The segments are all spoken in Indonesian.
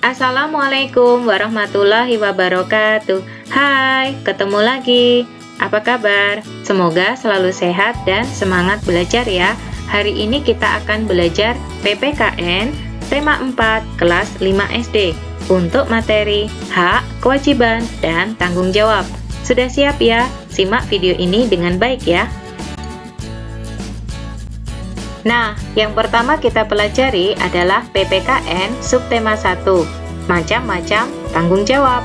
Assalamualaikum warahmatullahi wabarakatuh. Hai, ketemu lagi. Apa kabar? Semoga selalu sehat dan semangat belajar ya. Hari ini kita akan belajar PPKN tema 4 kelas 5 SD untuk materi hak, kewajiban, dan tanggung jawab. Sudah siap ya? Simak video ini dengan baik ya. Nah, yang pertama kita pelajari adalah PPKN subtema 1, macam-macam tanggung jawab.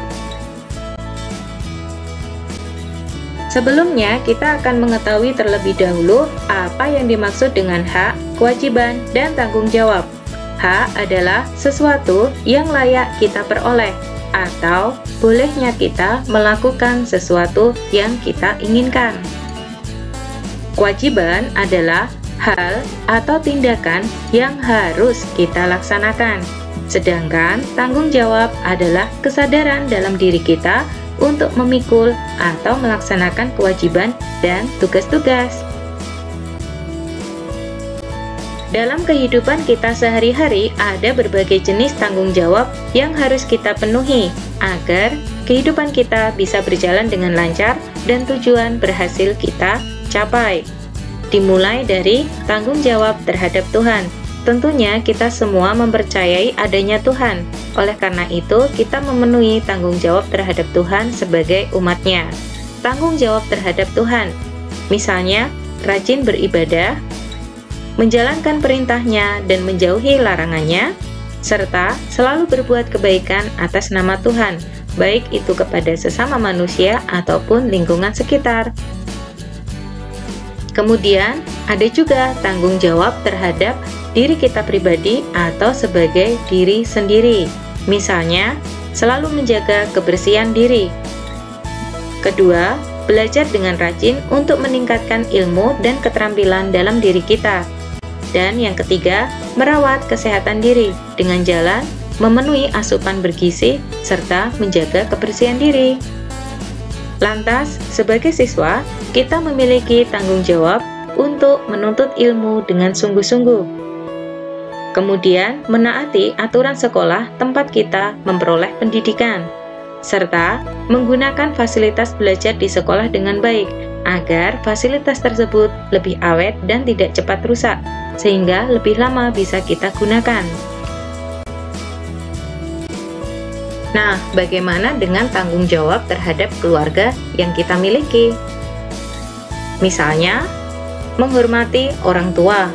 Sebelumnya, kita akan mengetahui terlebih dahulu apa yang dimaksud dengan hak, kewajiban, dan tanggung jawab. Hak adalah sesuatu yang layak kita peroleh, atau bolehnya kita melakukan sesuatu yang kita inginkan. Kewajiban adalah hal atau tindakan yang harus kita laksanakan. Sedangkan tanggung jawab adalah kesadaran dalam diri kita untuk memikul atau melaksanakan kewajiban dan tugas-tugas. Dalam kehidupan kita sehari-hari ada berbagai jenis tanggung jawab yang harus kita penuhi agar kehidupan kita bisa berjalan dengan lancar dan tujuan berhasil kita capai. Dimulai dari tanggung jawab terhadap Tuhan. Tentunya kita semua mempercayai adanya Tuhan. Oleh karena itu, kita memenuhi tanggung jawab terhadap Tuhan sebagai umatnya. Tanggung jawab terhadap Tuhan, misalnya rajin beribadah, menjalankan perintahnya dan menjauhi larangannya, serta selalu berbuat kebaikan atas nama Tuhan, baik itu kepada sesama manusia ataupun lingkungan sekitar. Kemudian, ada juga tanggung jawab terhadap diri kita pribadi atau sebagai diri sendiri. Misalnya, selalu menjaga kebersihan diri. Kedua, belajar dengan rajin untuk meningkatkan ilmu dan keterampilan dalam diri kita. Dan yang ketiga, merawat kesehatan diri dengan jalan memenuhi asupan bergizi serta menjaga kebersihan diri. Lantas, sebagai siswa, kita memiliki tanggung jawab untuk menuntut ilmu dengan sungguh-sungguh. Kemudian, menaati aturan sekolah tempat kita memperoleh pendidikan, serta menggunakan fasilitas belajar di sekolah dengan baik, agar fasilitas tersebut lebih awet dan tidak cepat rusak, sehingga lebih lama bisa kita gunakan. Nah, bagaimana dengan tanggung jawab terhadap keluarga yang kita miliki? Misalnya, menghormati orang tua,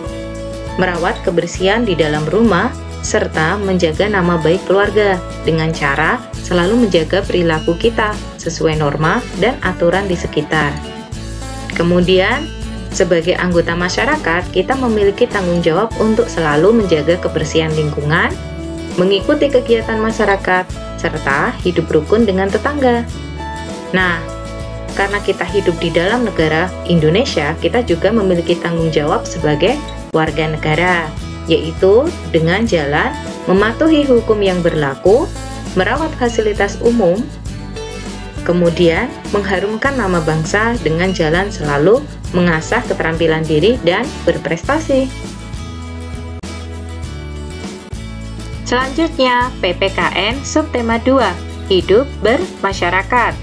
merawat kebersihan di dalam rumah, serta menjaga nama baik keluarga dengan cara selalu menjaga perilaku kita sesuai norma dan aturan di sekitar. Kemudian, sebagai anggota masyarakat, kita memiliki tanggung jawab untuk selalu menjaga kebersihan lingkungan, mengikuti kegiatan masyarakat, serta hidup rukun dengan tetangga. Nah, karena kita hidup di dalam negara Indonesia, kita juga memiliki tanggung jawab sebagai warga negara, yaitu dengan jalan mematuhi hukum yang berlaku, merawat fasilitas umum, kemudian mengharumkan nama bangsa dengan jalan selalu mengasah keterampilan diri dan berprestasi. Selanjutnya, PPKN subtema 2, hidup bermasyarakat.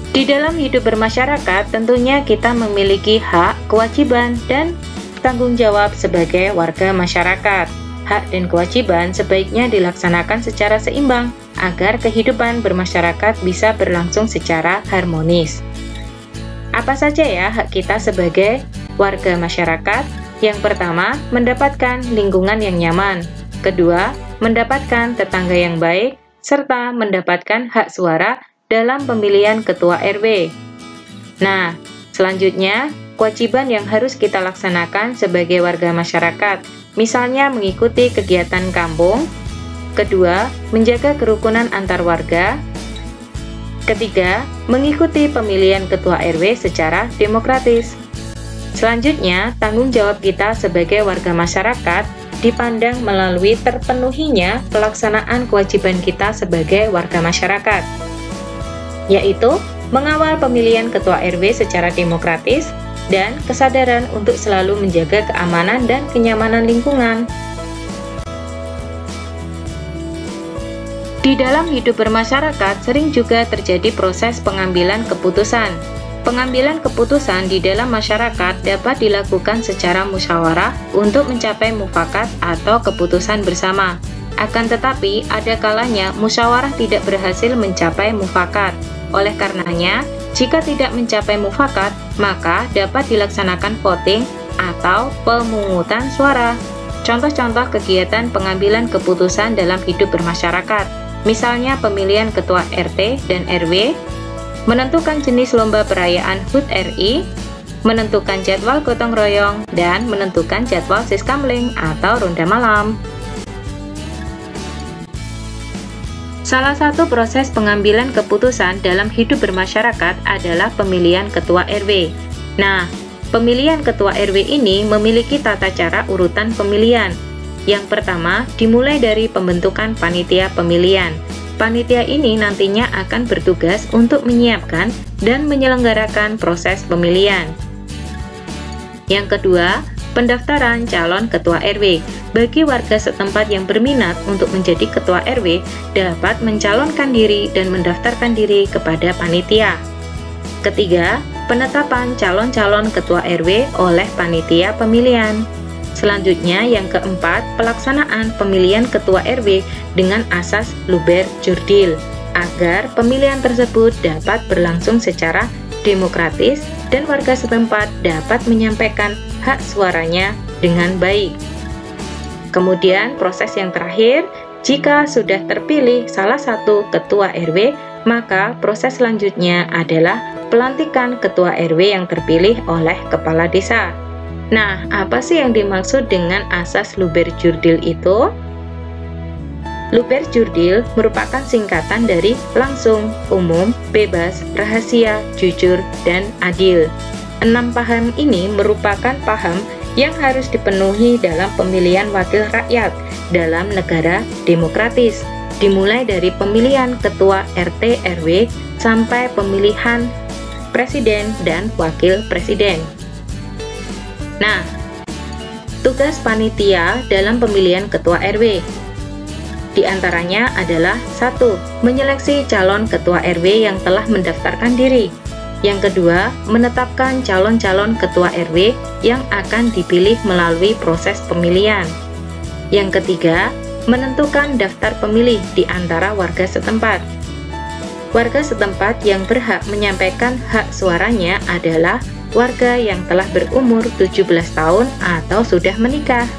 Di dalam hidup bermasyarakat, tentunya kita memiliki hak, kewajiban, dan tanggung jawab sebagai warga masyarakat. Hak dan kewajiban sebaiknya dilaksanakan secara seimbang, agar kehidupan bermasyarakat bisa berlangsung secara harmonis. Apa saja ya hak kita sebagai warga masyarakat? Yang pertama, mendapatkan lingkungan yang nyaman. Kedua, mendapatkan tetangga yang baik, serta mendapatkan hak suara dalam pemilihan ketua RW. Nah, selanjutnya, kewajiban yang harus kita laksanakan sebagai warga masyarakat, misalnya mengikuti kegiatan kampung. Kedua, menjaga kerukunan antar warga. Ketiga, mengikuti pemilihan ketua RW secara demokratis. Selanjutnya, tanggung jawab kita sebagai warga masyarakat dipandang melalui terpenuhinya pelaksanaan kewajiban kita sebagai warga masyarakat, yaitu mengawal pemilihan ketua RW secara demokratis dan kesadaran untuk selalu menjaga keamanan dan kenyamanan lingkungan. Di dalam hidup bermasyarakat, sering juga terjadi proses pengambilan keputusan. Pengambilan keputusan di dalam masyarakat dapat dilakukan secara musyawarah untuk mencapai mufakat atau keputusan bersama. Akan tetapi, ada kalanya musyawarah tidak berhasil mencapai mufakat. Oleh karenanya, jika tidak mencapai mufakat, maka dapat dilaksanakan voting atau pemungutan suara. Contoh-contoh kegiatan pengambilan keputusan dalam hidup bermasyarakat, misalnya pemilihan ketua RT dan RW, menentukan jenis lomba perayaan HUT RI, menentukan jadwal gotong royong, dan menentukan jadwal siskamling atau ronda malam. Salah satu proses pengambilan keputusan dalam hidup bermasyarakat adalah pemilihan ketua RW. Nah, pemilihan ketua RW ini memiliki tata cara urutan pemilihan. Yang pertama, dimulai dari pembentukan panitia pemilihan. Panitia ini nantinya akan bertugas untuk menyiapkan dan menyelenggarakan proses pemilihan. Yang kedua, pendaftaran calon ketua RW. Bagi warga setempat yang berminat untuk menjadi ketua RW, dapat mencalonkan diri dan mendaftarkan diri kepada panitia. Ketiga, penetapan calon-calon ketua RW oleh panitia pemilihan. Selanjutnya, yang keempat, pelaksanaan pemilihan ketua RW dengan asas luber jurdil, agar pemilihan tersebut dapat berlangsung secara demokratis dan warga setempat dapat menyampaikan hak suaranya dengan baik. Kemudian, proses yang terakhir, jika sudah terpilih salah satu ketua RW, maka proses selanjutnya adalah pelantikan ketua RW yang terpilih oleh kepala desa. Nah, apa sih yang dimaksud dengan asas luber jurdil itu? Luber jurdil merupakan singkatan dari langsung, umum, bebas, rahasia, jujur, dan adil. 6 paham ini merupakan paham yang harus dipenuhi dalam pemilihan wakil rakyat dalam negara demokratis, dimulai dari pemilihan ketua RT RW sampai pemilihan presiden dan wakil presiden. Nah, tugas panitia dalam pemilihan ketua RW di antaranya adalah 1. Menyeleksi calon ketua RW yang telah mendaftarkan diri. Yang kedua, menetapkan calon-calon ketua RW yang akan dipilih melalui proses pemilihan. Yang ketiga, menentukan daftar pemilih di antara warga setempat. Warga setempat yang berhak menyampaikan hak suaranya adalah warga yang telah berumur 17 tahun atau sudah menikah.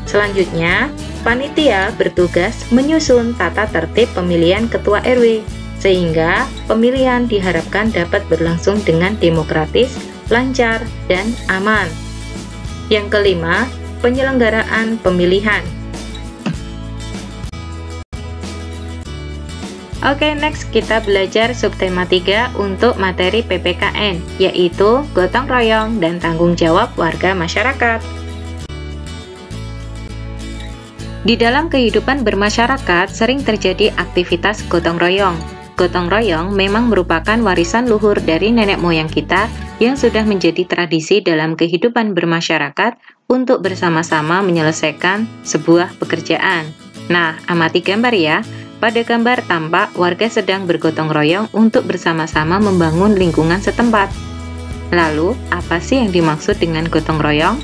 Selanjutnya, panitia bertugas menyusun tata tertib pemilihan ketua RW, sehingga pemilihan diharapkan dapat berlangsung dengan demokratis, lancar, dan aman. Yang kelima, penyelenggaraan pemilihan. Oke, next kita belajar subtema 3 untuk materi PPKN, yaitu gotong royong dan tanggung jawab warga masyarakat. Di dalam kehidupan bermasyarakat sering terjadi aktivitas gotong royong. Gotong royong memang merupakan warisan luhur dari nenek moyang kita yang sudah menjadi tradisi dalam kehidupan bermasyarakat untuk bersama-sama menyelesaikan sebuah pekerjaan. Nah, amati gambar ya. Pada gambar tampak warga sedang bergotong royong untuk bersama-sama membangun lingkungan setempat. Lalu, apa sih yang dimaksud dengan gotong royong?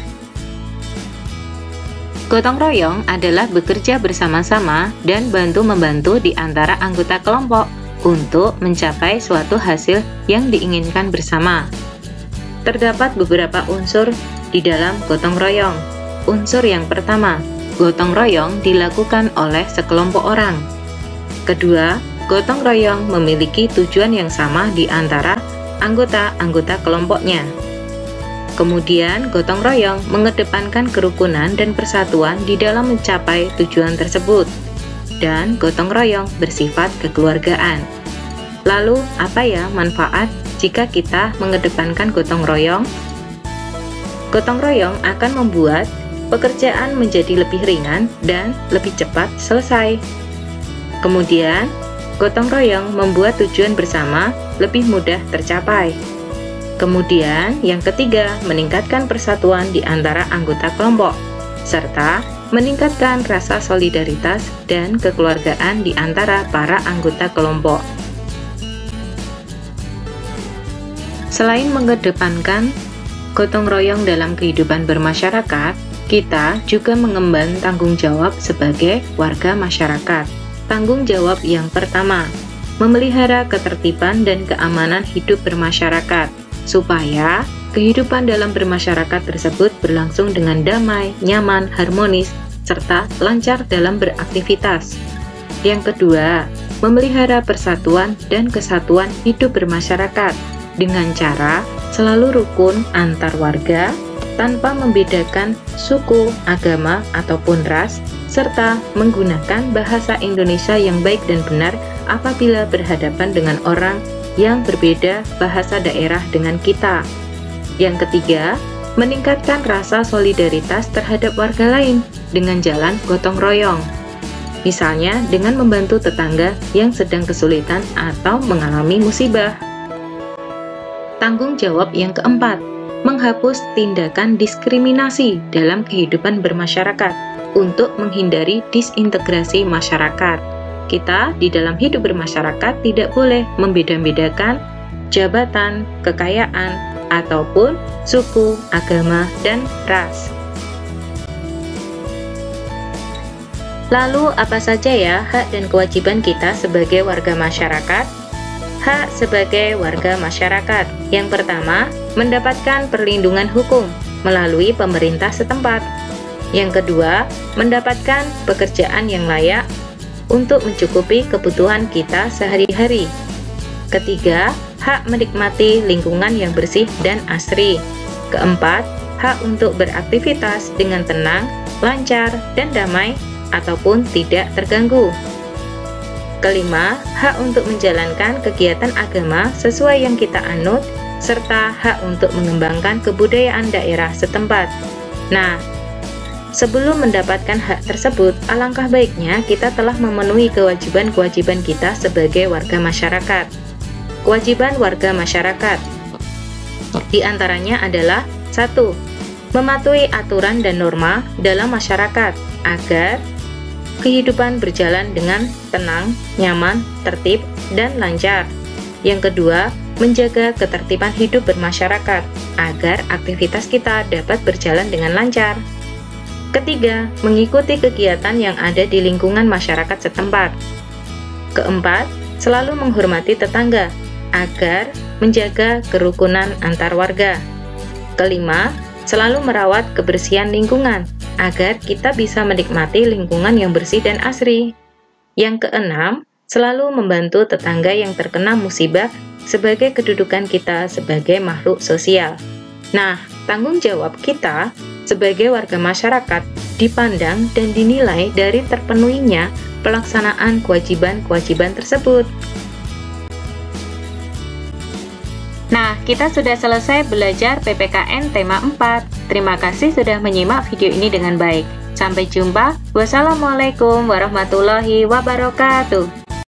Gotong royong adalah bekerja bersama-sama dan bantu-membantu di antara anggota kelompok untuk mencapai suatu hasil yang diinginkan bersama. Terdapat beberapa unsur di dalam gotong royong. Unsur yang pertama, gotong royong dilakukan oleh sekelompok orang. Kedua, gotong royong memiliki tujuan yang sama di antara anggota-anggota kelompoknya. Kemudian, gotong royong mengedepankan kerukunan dan persatuan di dalam mencapai tujuan tersebut. Dan gotong royong bersifat kekeluargaan. Lalu, apa ya manfaat jika kita mengedepankan gotong royong? Gotong royong akan membuat pekerjaan menjadi lebih ringan dan lebih cepat selesai. Kemudian, gotong royong membuat tujuan bersama lebih mudah tercapai. Kemudian, yang ketiga, meningkatkan persatuan di antara anggota kelompok, serta meningkatkan rasa solidaritas dan kekeluargaan di antara para anggota kelompok. Selain mengedepankan gotong royong dalam kehidupan bermasyarakat, kita juga mengemban tanggung jawab sebagai warga masyarakat. Tanggung jawab yang pertama, memelihara ketertiban dan keamanan hidup bermasyarakat, supaya kehidupan dalam bermasyarakat tersebut berlangsung dengan damai, nyaman, harmonis, serta lancar dalam beraktivitas. Yang kedua, memelihara persatuan dan kesatuan hidup bermasyarakat dengan cara selalu rukun antar warga tanpa membedakan suku, agama, ataupun ras, serta menggunakan bahasa Indonesia yang baik dan benar apabila berhadapan dengan orang yang berbeda bahasa daerah dengan kita. Yang ketiga, meningkatkan rasa solidaritas terhadap warga lain dengan jalan gotong royong. Misalnya dengan membantu tetangga yang sedang kesulitan atau mengalami musibah. Tanggung jawab yang keempat, menghapus tindakan diskriminasi dalam kehidupan bermasyarakat untuk menghindari disintegrasi masyarakat. Kita di dalam hidup bermasyarakat tidak boleh membeda-bedakan jabatan, kekayaan, ataupun suku, agama, dan ras. Lalu apa saja ya hak dan kewajiban kita sebagai warga masyarakat? Hak sebagai warga masyarakat. Yang pertama, mendapatkan perlindungan hukum melalui pemerintah setempat. Yang kedua, mendapatkan pekerjaan yang layak untuk mencukupi kebutuhan kita sehari-hari. Ketiga, hak menikmati lingkungan yang bersih dan asri. Keempat, hak untuk beraktivitas dengan tenang, lancar, dan damai, ataupun tidak terganggu. Kelima, hak untuk menjalankan kegiatan agama sesuai yang kita anut, serta hak untuk mengembangkan kebudayaan daerah setempat. Nah, sebelum mendapatkan hak tersebut, alangkah baiknya kita telah memenuhi kewajiban-kewajiban kita sebagai warga masyarakat. Kewajiban warga masyarakat di antaranya adalah 1. Mematuhi aturan dan norma dalam masyarakat agar kehidupan berjalan dengan tenang, nyaman, tertib, dan lancar. Yang kedua, menjaga ketertiban hidup bermasyarakat agar aktivitas kita dapat berjalan dengan lancar. Ketiga, mengikuti kegiatan yang ada di lingkungan masyarakat setempat. Keempat, selalu menghormati tetangga agar menjaga kerukunan antar warga. Kelima, selalu merawat kebersihan lingkungan agar kita bisa menikmati lingkungan yang bersih dan asri. Yang keenam, selalu membantu tetangga yang terkena musibah sebagai kedudukan kita sebagai makhluk sosial. Nah, tanggung jawab kita sebagai warga masyarakat dipandang dan dinilai dari terpenuhinya pelaksanaan kewajiban-kewajiban tersebut. Nah, kita sudah selesai belajar PPKN tema 4. Terima kasih sudah menyimak video ini dengan baik. Sampai jumpa. Wassalamualaikum warahmatullahi wabarakatuh.